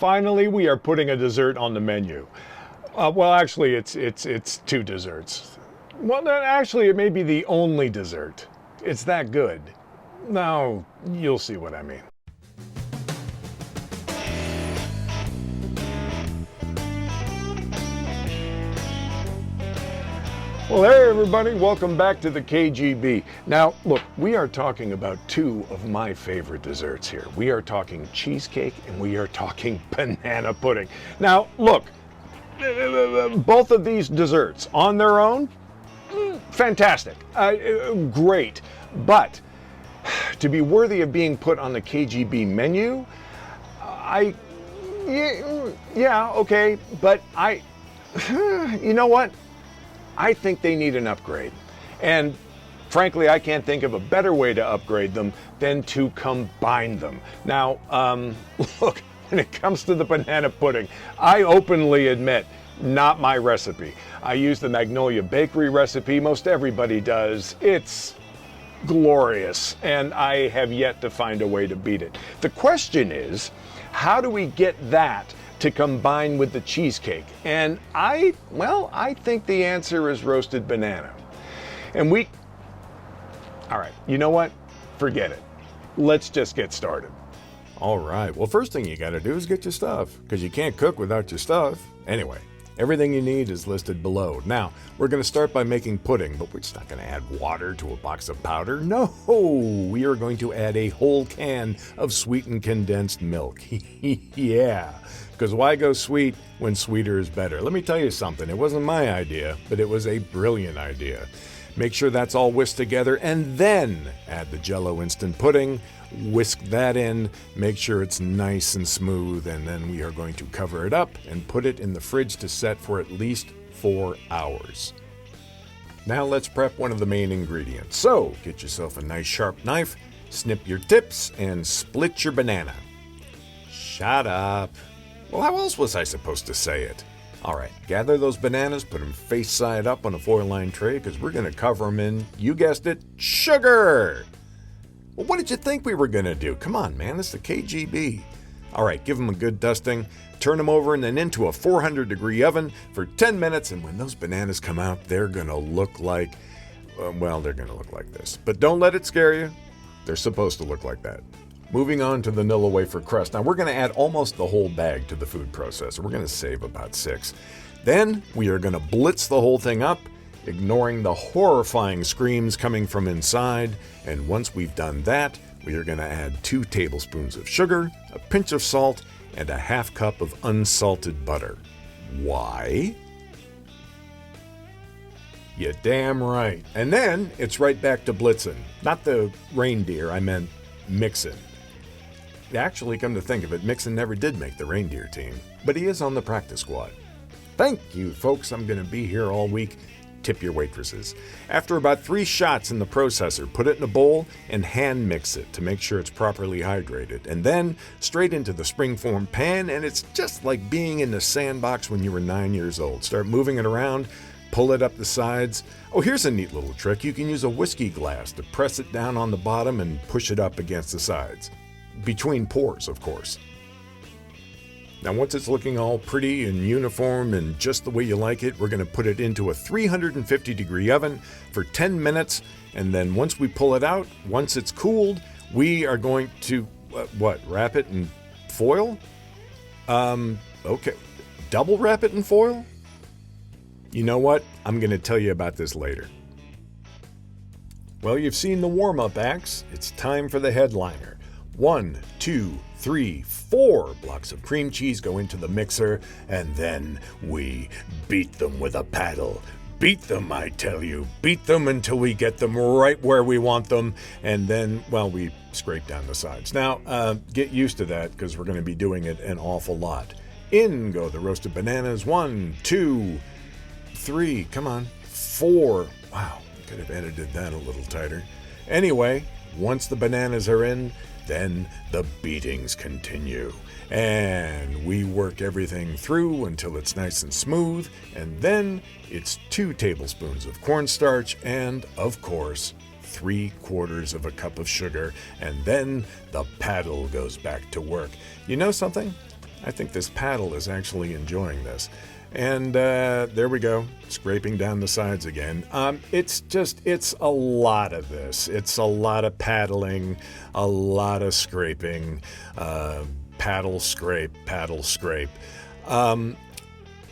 finally we are putting a dessert on the menu. Well, actually, it's two desserts. Well, actually, it may be the only dessert. It's that good. Now, you'll see what I mean. Well, hey everybody, welcome back to the KGB. Now, look, we are talking about two of my favorite desserts here. We are talking cheesecake and we are talking banana pudding. Now, look, both of these desserts on their own, fantastic, great. But to be worthy of being put on the KGB menu, yeah, okay, but you know what? I think they need an upgrade. And frankly, I can't think of a better way to upgrade them than to combine them. Now, look, when it comes to the banana pudding, I openly admit, not my recipe. I use the Magnolia Bakery recipe. Most everybody does. It's glorious, and I have yet to find a way to beat it. The question is, how do we get that to combine with the cheesecake? And I think the answer is roasted banana. And all right, you know what? Forget it. Let's just get started. All right, well, first thing you gotta do is get your stuff, because you can't cook without your stuff. Anyway, everything you need is listed below. Now, we're gonna start by making pudding, but we're just not gonna add water to a box of powder. No, we are going to add a whole can of sweetened condensed milk. Yeah. Because why go sweet when sweeter is better? Let me tell you something. It wasn't my idea, but it was a brilliant idea. Make sure that's all whisked together and then add the JELLO instant pudding. Whisk that in, make sure it's nice and smooth, and then we are going to cover it up and put it in the fridge to set for at least 4 hours. Now let's prep one of the main ingredients. So get yourself a nice sharp knife, snip your tips, and split your banana. Shut up. Well, how else was I supposed to say it? All right, gather those bananas, put them face side up on a foil-lined tray because we're going to cover them in, you guessed it, sugar! Well, what did you think we were going to do? Come on, man, it's the KGB. All right, give them a good dusting, turn them over and then into a 400-degree oven for 10 minutes, and when those bananas come out, they're going to look like, well, they're going to look like this. But don't let it scare you. They're supposed to look like that. Moving on to the Nilla wafer crust. Now we're going to add almost the whole bag to the food processor. We're going to save about 6. Then we are going to blitz the whole thing up, ignoring the horrifying screams coming from inside. And once we've done that, we are going to add 2 tablespoons of sugar, a pinch of salt, and a half cup of unsalted butter. Why? You're damn right. And then it's right back to blitzing. Not the reindeer, I meant Mixon. Actually, come to think of it, Mixon never did make the reindeer team, but he is on the practice squad. Thank you, folks. I'm going to be here all week. Tip your waitresses. After about 3 shots in the processor, put it in a bowl and hand mix it to make sure it's properly hydrated. And then straight into the springform pan, and it's just like being in the sandbox when you were 9 years old. Start moving it around, pull it up the sides. Oh, here's a neat little trick. You can use a whiskey glass to press it down on the bottom and push it up against the sides. Between pours, of course. Now, once it's looking all pretty and uniform and just the way you like it, we're going to put it into a 350-degree oven for 10 minutes. And then once we pull it out, once it's cooled, we are going to, wrap it in foil? Okay. Double wrap it in foil? You know what? I'm going to tell you about this later. Well, you've seen the warm-up acts. It's time for the headliner. 1, 2, 3, 4 blocks of cream cheese go into the mixer, and then we beat them with a paddle. Beat them, I tell you. Beat them until we get them right where we want them, and then, well, we scrape down the sides. Now, get used to that because we're going to be doing it an awful lot. In go the roasted bananas. 1, 2, 3, come on, 4. Wow, could have edited that a little tighter. Anyway, once the bananas are in, then the beatings continue. And we work everything through until it's nice and smooth. And then it's 2 tablespoons of cornstarch and, of course, 3/4 of a cup of sugar. And then the paddle goes back to work. You know something? I think this paddle is actually enjoying this. And there we go, scraping down the sides again. It's a lot of this. It's a lot of paddling, a lot of scraping, paddle, scrape, paddle, scrape.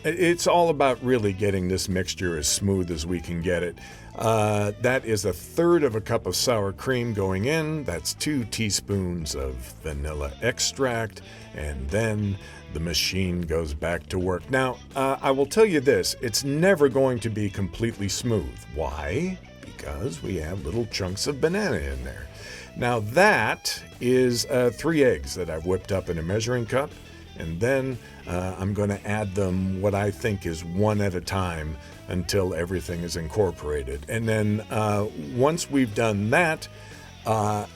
It's all about really getting this mixture as smooth as we can get it. That is 1/3 cup of sour cream going in. That's 2 teaspoons of vanilla extract. And then the machine goes back to work. Now, I will tell you this, it's never going to be completely smooth. Why? Because we have little chunks of banana in there. Now that is 3 eggs that I've whipped up in a measuring cup. And then I'm going to add them what I think is one at a time until everything is incorporated. And then once we've done that,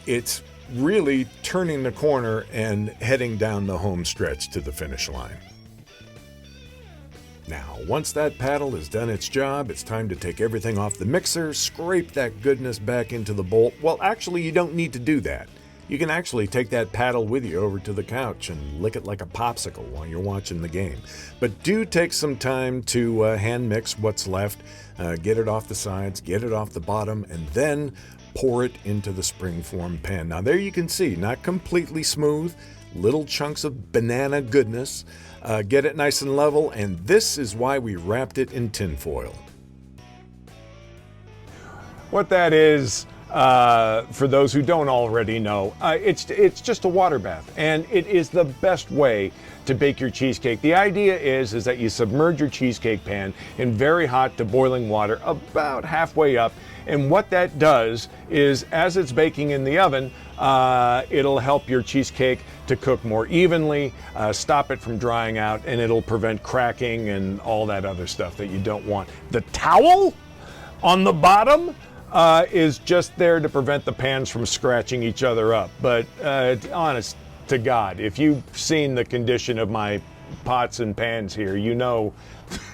it's really turning the corner and heading down the home stretch to the finish line. Now, once that paddle has done its job, it's time to take everything off the mixer, scrape that goodness back into the bowl. Well, actually, you don't need to do that. You can actually take that paddle with you over to the couch and lick it like a popsicle while you're watching the game. But do take some time to hand mix what's left, get it off the sides, get it off the bottom, and then pour it into the springform pan. Now there you can see, not completely smooth, little chunks of banana goodness. Get it nice and level, and this is why we wrapped it in tin foil. What that is, for those who don't already know, it's just a water bath, and it is the best way to bake your cheesecake. The idea is that you submerge your cheesecake pan in very hot to boiling water about halfway up, and what that does is, as it's baking in the oven, it'll help your cheesecake to cook more evenly, stop it from drying out, and it'll prevent cracking and all that other stuff that you don't want. The towel on the bottom is just there to prevent the pans from scratching each other up. But honest to God, if you've seen the condition of my pots and pans here, you know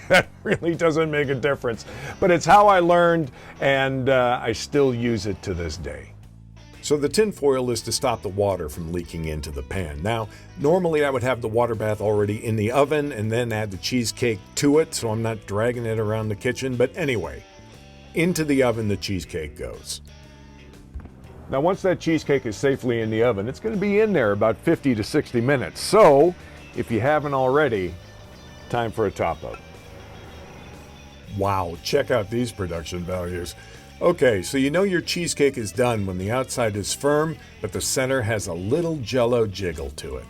that really doesn't make a difference. But it's how I learned, and I still use it to this day. So the tin foil is to stop the water from leaking into the pan. Now, normally I would have the water bath already in the oven and then add the cheesecake to it, so I'm not dragging it around the kitchen. But anyway, into the oven the cheesecake goes. Now once that cheesecake is safely in the oven, it's going to be in there about 50 to 60 minutes. So if you haven't already, time for a top up. Wow, check out these production values. Okay, so you know your cheesecake is done when the outside is firm, but the center has a little jello jiggle to it.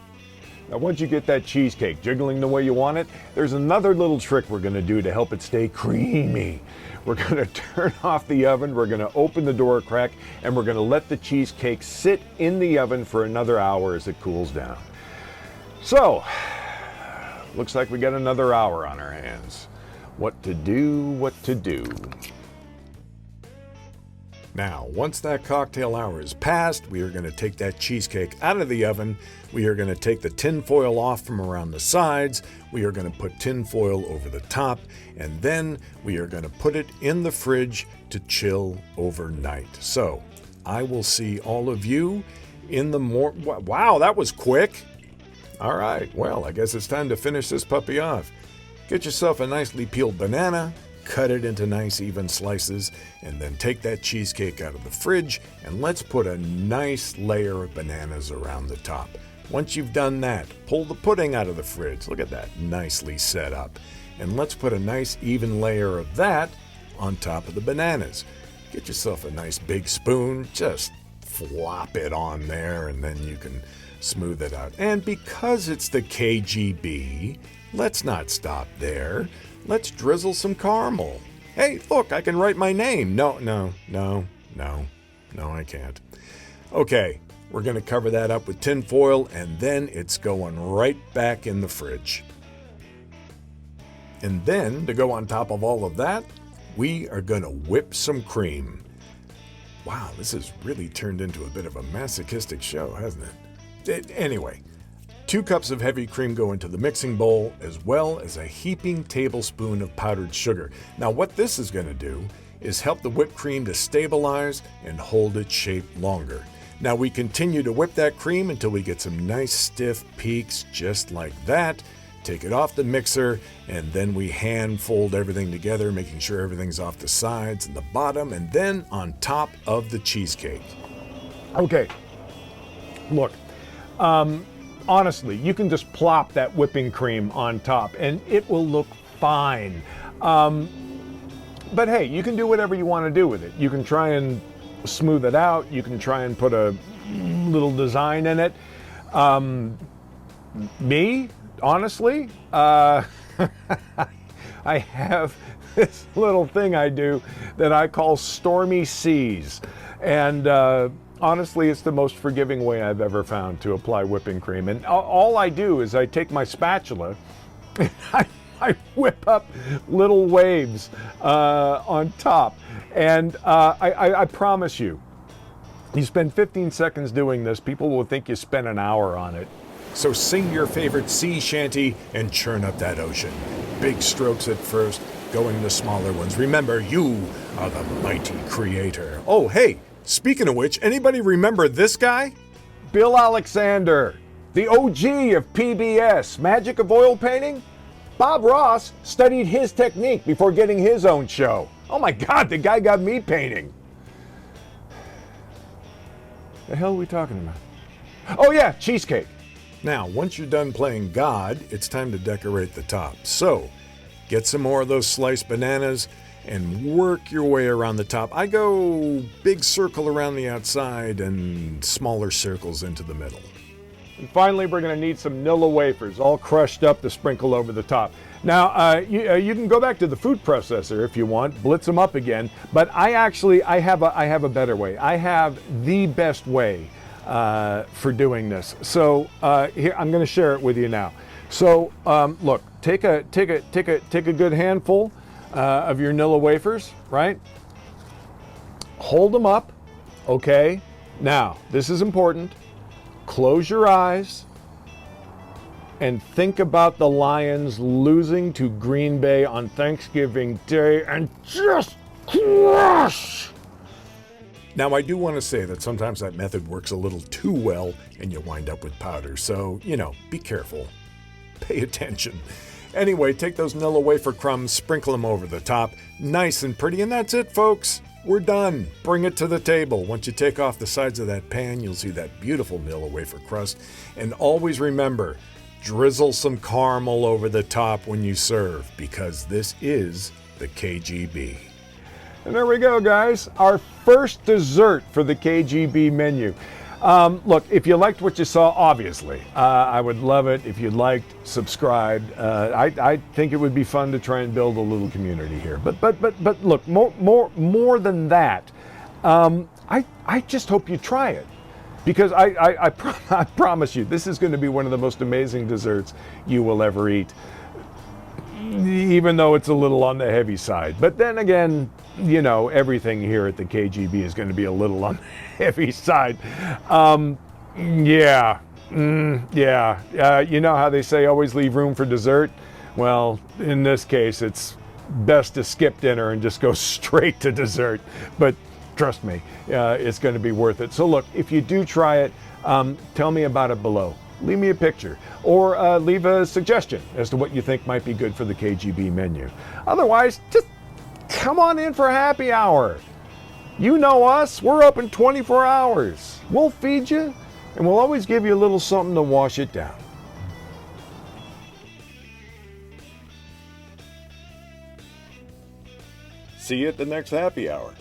Now once you get that cheesecake jiggling the way you want it, there's another little trick we're going to do to help it stay creamy. We're going to turn off the oven, we're going to open the door crack, and we're going to let the cheesecake sit in the oven for another hour as it cools down. So, looks like we got another hour on our hands. What to do, what to do. Now, once that cocktail hour is passed, we are going to take that cheesecake out of the oven. We are going to take the tin foil off from around the sides. We are going to put tin foil over the top, and then we are going to put it in the fridge to chill overnight. So, I will see all of you in the morning. Wow, that was quick. All right, well, I guess it's time to finish this puppy off. Get yourself a nicely peeled banana, cut it into nice even slices, and then take that cheesecake out of the fridge, and let's put a nice layer of bananas around the top. Once you've done that, pull the pudding out of the fridge. Look at that, nicely set up. And let's put a nice even layer of that on top of the bananas. Get yourself a nice big spoon, just flop it on there, and then you can smooth it out. And because it's the KGB, let's not stop there. Let's drizzle some caramel. Hey, look, I can write my name. No, I can't. Okay, we're going to cover that up with tin foil, and then it's going right back in the fridge. And then, to go on top of all of that, we are going to whip some cream. Wow, this has really turned into a bit of a masochistic show, hasn't it? Anyway, 2 cups of heavy cream go into the mixing bowl, as well as a heaping tablespoon of powdered sugar. Now what this is going to do is help the whipped cream to stabilize and hold its shape longer. Now we continue to whip that cream until we get some nice stiff peaks just like that. Take it off the mixer, and then we hand fold everything together, making sure everything's off the sides and the bottom, and then on top of the cheesecake. Okay, look, honestly, you can just plop that whipping cream on top and it will look fine. But hey, you can do whatever you want to do with it. You can try and smooth it out. You can try and put a little design in it. Me, honestly, I have this little thing I do that I call stormy seas. And honestly, it's the most forgiving way I've ever found to apply whipping cream. And all I do is I take my spatula and I whip up little waves on top. And I promise you, you spend 15 seconds doing this, people will think you spent an hour on it. So sing your favorite sea shanty and churn up that ocean. Big strokes at first, going to smaller ones. Remember, you are the mighty creator. Oh, hey, speaking of which, anybody remember this guy? Bill Alexander, the OG of PBS, Magic of Oil Painting. Bob Ross studied his technique before getting his own show. Oh my God, the guy got me painting. The hell are we talking about? Oh yeah, cheesecake. Now, once you're done playing God, it's time to decorate the top. So, get some more of those sliced bananas and work your way around the top. I go big circle around the outside and smaller circles into the middle. And finally, we're going to need some Nilla wafers, all crushed up to sprinkle over the top. Now, you can go back to the food processor if you want, blitz them up again, but I have a better way. I have the best way for doing this. So here, I'm going to share it with you now. So look, take a good handful of your Nilla wafers, right? Hold them up, okay? Now, this is important. Close your eyes and think about the Lions losing to Green Bay on Thanksgiving Day and just crush. Now, I do want to say that sometimes that method works a little too well and you wind up with powder. So, be careful. Pay attention. Anyway, take those Nilla wafer crumbs, sprinkle them over the top, nice and pretty, and that's it, folks. We're done. Bring it to the table. Once you take off the sides of that pan, you'll see that beautiful Nilla wafer crust. And always remember, drizzle some caramel over the top when you serve, because this is the KGB. And there we go, guys. Our first dessert for the KGB menu. Look, if you liked what you saw, obviously, I would love it if you liked, subscribed. I think it would be fun to try and build a little community here. But look, more than that, I just hope you try it, because I promise you, this is going to be one of the most amazing desserts you will ever eat, even though it's a little on the heavy side. But then again, everything here at the KGB is going to be a little on the heavy side. Yeah. You know how they say always leave room for dessert? Well, in this case, it's best to skip dinner and just go straight to dessert. But trust me, it's going to be worth it. So look, if you do try it, tell me about it below. Leave me a picture or leave a suggestion as to what you think might be good for the KGB menu. Otherwise, just come on in for happy hour. You know us, we're open 24 hours. We'll feed you, and we'll always give you a little something to wash it down. See you at the next happy hour.